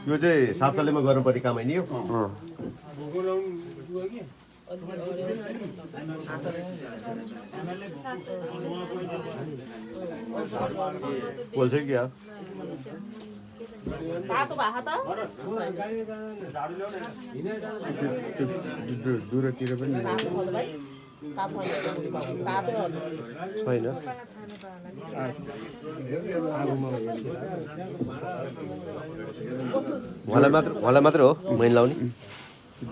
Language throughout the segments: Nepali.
यो चाहिँ 7 तलेमा गर्नुपर्ने काम होइन यो बोल्छ कि क्या बाटो भएको त दुरतिर पनि छैन उहाँलाई मात्र हो मैले लाउने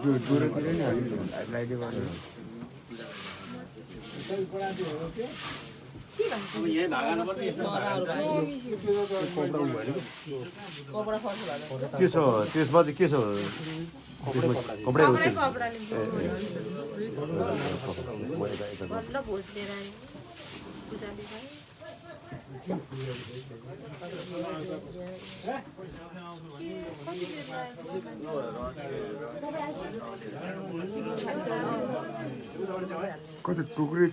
दुरतिर नि लाइदियो भने के छ त्यसमा चाहिँ के छ कपडा कति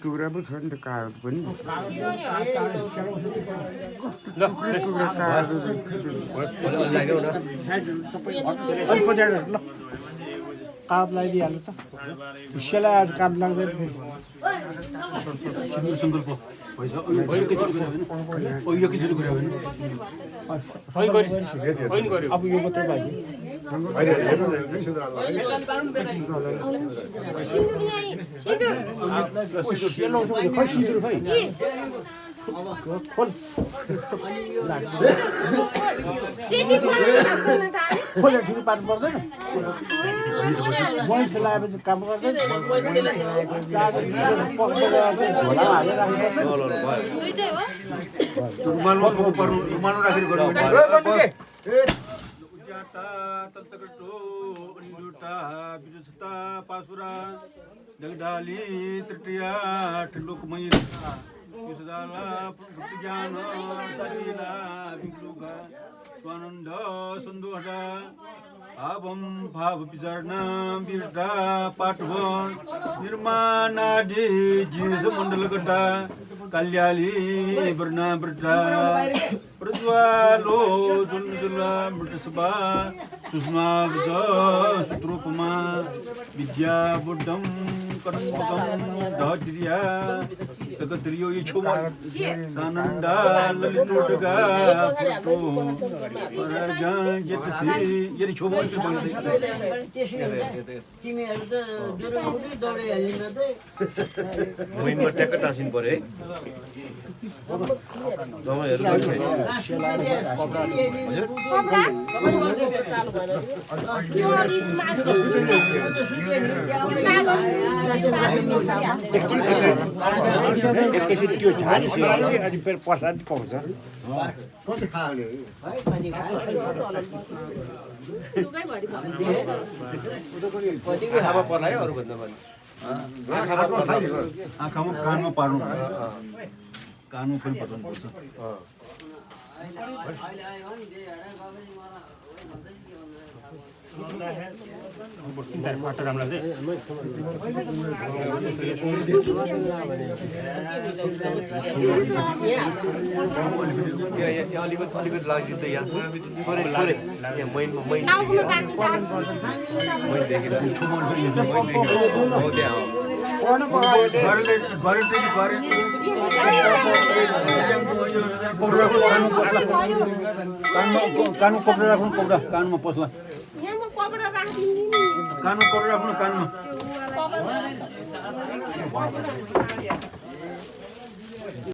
टुक्रा पो छ नि त कागज पनि कागज लगाइदिइहाल्नु त खुसीलाई आज काम लाग्दैन अब यो मात्रै बाँकी खोले ठुलो पार्नु पर्दैन मान्छे लगाएपछि काम गर्दैन जगडाली तृतीया लोकमय विसदाला ज्ञान सलीला विक्लुगा स्वानंद संदोषा आभम भाव विचारणा विरता पाठवन निर्माणादि जीस मंडल गड्डा कल्याली वर्णा वृद्धा प्रज्वालो जुलजुला मृतसभा सुषमा वृद्ध सूत्रोपमा विद्या बुद्धम कर्मकम धैर्या जगत्रियो इच्छुमा सानंदा ललितोटगा फोटो परगा यतसी यदि छोमो तिमीहरु त दुरौडी दौडे हालिन त मैनमा ट्याक्क टाँसिनु पर्यो है दवाईहरू एकैछिन त्यो झारिसकेपछि अनि फेरि प्रसाद पाउँछ आँखामा पर्ला है अरूभन्दा पनि आँखामा कानमा पार्नु कानमा पनि पर्नु पर्छ अलिकति लाग्दिन्छ यहाँ थोरै थोरै यहाँ मैनदेखि कानमा कपडा राख्नु कानमा पस्ला कानमा कपडा राख्नु कानमा